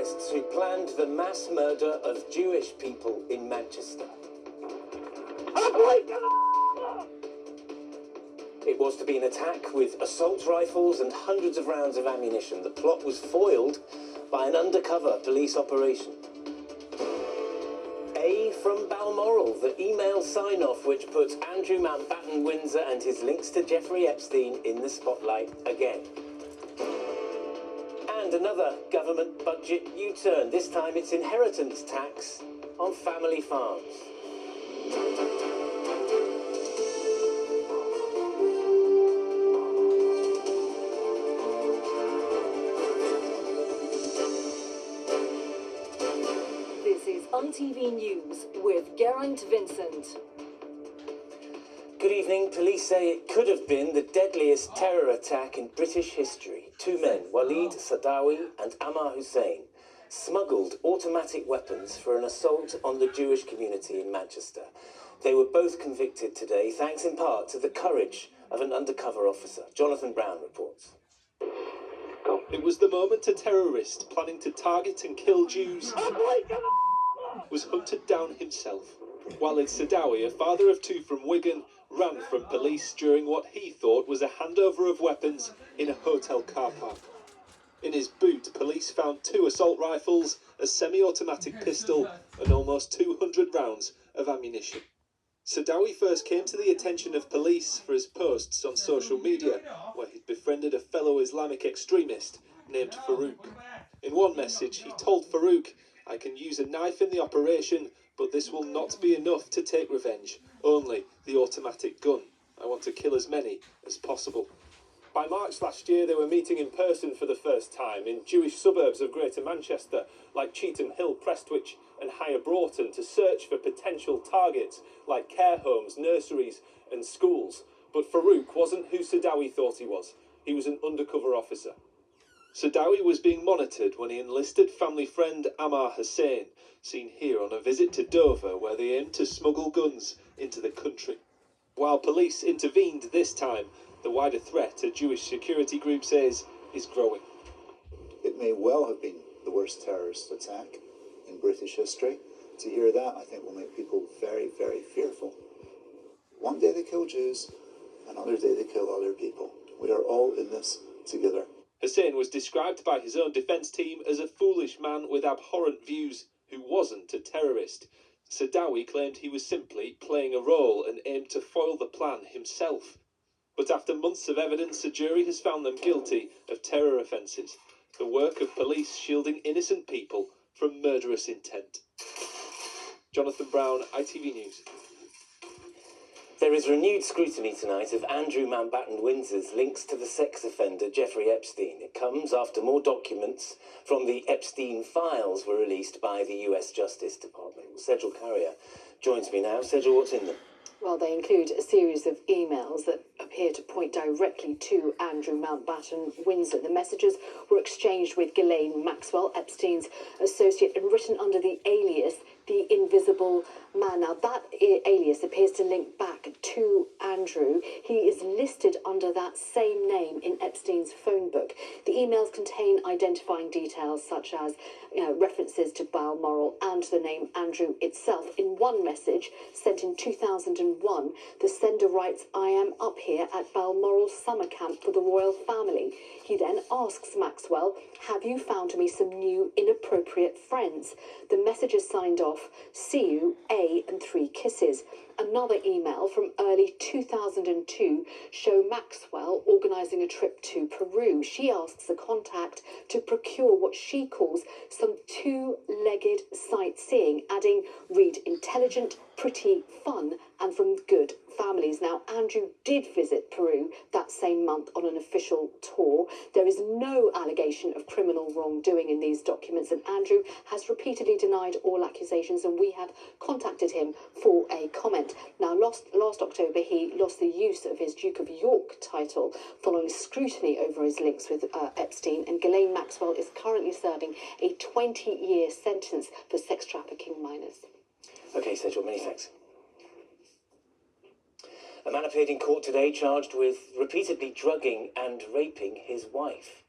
terrorists who planned the mass murder of Jewish people in Manchester. It was to be an attack with assault rifles and hundreds of rounds of ammunition. The plot was foiled by an undercover police operation. A from Balmoral, the email sign-off which puts Andrew Mountbatten Windsor and his links to Jeffrey Epstein in the spotlight again. And another government budget U-turn. This time it's inheritance tax on family farms. This is ITV News with Geraint, Vincent. Good evening. Police say it could have been the deadliest terror attack in British history. Two men, Walid Sadawi and Ammar Hussein, smuggled automatic weapons for an assault on the Jewish community in Manchester. They were both convicted today, thanks in part to the courage of an undercover officer. Jonathan Brown reports. It was the moment a terrorist planning to target and kill Jews was hunted down himself. Walid Sadawi, a father of two from Wigan, ran from police during what he thought was a handover of weapons in a hotel car park. In his boot, police found 2 assault rifles, a semi-automatic pistol and almost 200 rounds of ammunition. Sadawi first came to the attention of police for his posts on social media, where he'd befriended a fellow Islamic extremist named Farouk. In one message, he told Farouk, "I can use a knife in the operation, but this will not be enough to take revenge. Only the automatic gun. I want to kill as many as possible." By March last year, they were meeting in person for the first time in Jewish suburbs of Greater Manchester, like Cheetham Hill, Prestwich and Higher Broughton, to search for potential targets like care homes, nurseries and schools. But Farouk wasn't who Sadawi thought he was. He was an undercover officer. Sadawi was being monitored when he enlisted family friend Ammar Hussein, seen here on a visit to Dover, where they aimed to smuggle guns into the country. While police intervened this time, the wider threat, a Jewish security group says, is growing. It may well have been the worst terrorist attack in British history. To hear that, I think, will make people very, very fearful. One day they kill Jews, another day they kill other people. We are all in this together. Hussein was described by his own defence team as a foolish man with abhorrent views who wasn't a terrorist. Sadawi claimed he was simply playing a role and aimed to foil the plan himself. But after months of evidence, a jury has found them guilty of terror offences, the work of police shielding innocent people from murderous intent. Jonathan Brown, ITV News. There is renewed scrutiny tonight of Andrew Mountbatten Windsor's links to the sex offender Jeffrey Epstein. It comes after more documents from the Epstein files were released by the US Justice Department. Sejal Carrier joins me now. Sejal, what's in them? Well, they include a series of emails that appear to point directly to Andrew Mountbatten Windsor. The messages were exchanged with Ghislaine Maxwell, Epstein's associate, and written under the alias The Invisible Man. Now, that alias appears to link back to Andrew. He is listed under that same name in Epstein's phone book. The emails contain identifying details such as references to Balmoral and the name Andrew itself. In one message sent in 2001, the sender writes, "I am up here at Balmoral summer camp for the royal family." He then asks Maxwell, "Have you found me some new inappropriate friends?" The message is signed off, "See you, A, and 3 kisses." Another email from early 2002 show Maxwell organising a trip to Peru. She asks the contact to procure what she calls some 2-legged sightseeing, adding, "Read intelligent, pretty, fun, and from good families." Now, Andrew did visit Peru that same month on an official tour. There is no allegation of criminal wrongdoing in these documents, and Andrew has repeatedly denied all accusations, and we have contacted him for a comment. Now, last October, he lost the use of his Duke of York title following scrutiny over his links with Epstein, and Ghislaine Maxwell is currently serving a 20-year sentence for sex trafficking minors. OK, Sejal, many thanks. A man appeared in court today charged with repeatedly drugging and raping his wife.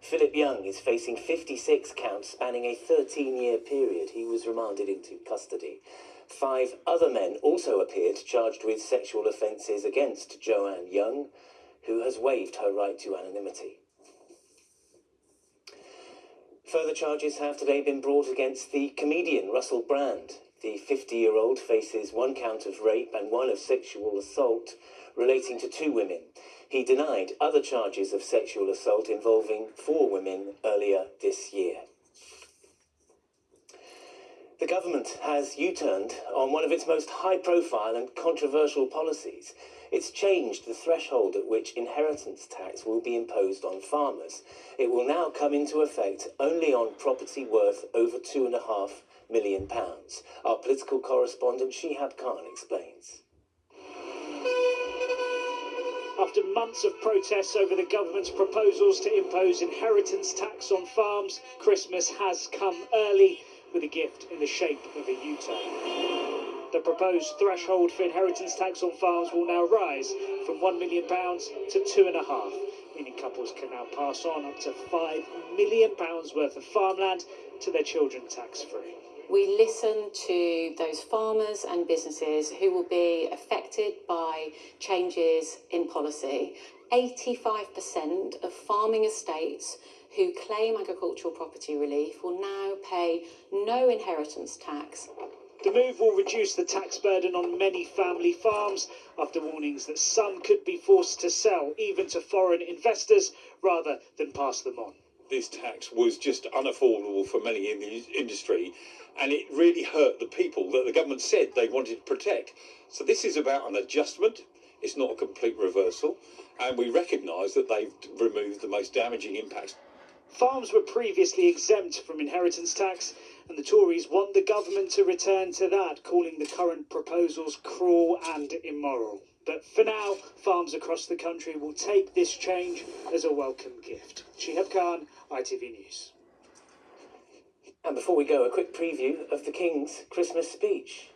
Philip Young is facing 56 counts spanning a 13-year period. He was remanded into custody. 5 other men also appeared charged with sexual offences against Joanne Young, who has waived her right to anonymity. Further charges have today been brought against the comedian Russell Brand. The 50-year-old faces 1 count of rape and 1 of sexual assault relating to 2 women. He denied other charges of sexual assault involving 4 women earlier this year. The government has U-turned on one of its most high-profile and controversial policies. It's changed the threshold at which inheritance tax will be imposed on farmers. It will now come into effect only on property worth over £2.5 million. Our political correspondent Shihab Khan explains. After months of protests over the government's proposals to impose inheritance tax on farms, Christmas has come early with a gift in the shape of a U-turn. The proposed threshold for inheritance tax on farms will now rise from £1 million to £2.5 million, meaning couples can now pass on up to £5 million worth of farmland to their children tax-free. We listen to those farmers and businesses who will be affected by changes in policy. 85% of farming estates who claim agricultural property relief will now pay no inheritance tax. The move will reduce the tax burden on many family farms after warnings that some could be forced to sell, even to foreign investors, rather than pass them on. This tax was just unaffordable for many in the industry, and it really hurt the people that the government said they wanted to protect. So this is about an adjustment. It's not a complete reversal, and we recognise that they've removed the most damaging impacts. Farms were previously exempt from inheritance tax, and the Tories want the government to return to that, calling the current proposals cruel and immoral. But for now, farms across the country will take this change as a welcome gift. Shihab Khan, ITV News. And before we go, a quick preview of the King's Christmas speech.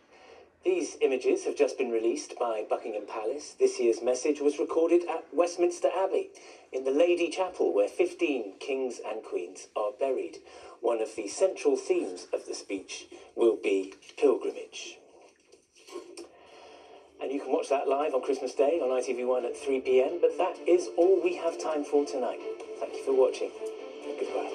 These images have just been released by Buckingham Palace. This year's message was recorded at Westminster Abbey in the Lady Chapel, where 15 kings and queens are buried. One of the central themes of the speech will be pilgrimage. And you can watch that live on Christmas Day on ITV1 at 3 p.m. But that is all we have time for tonight. Thank you for watching. Goodbye.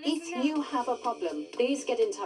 If you have a problem, please get in touch.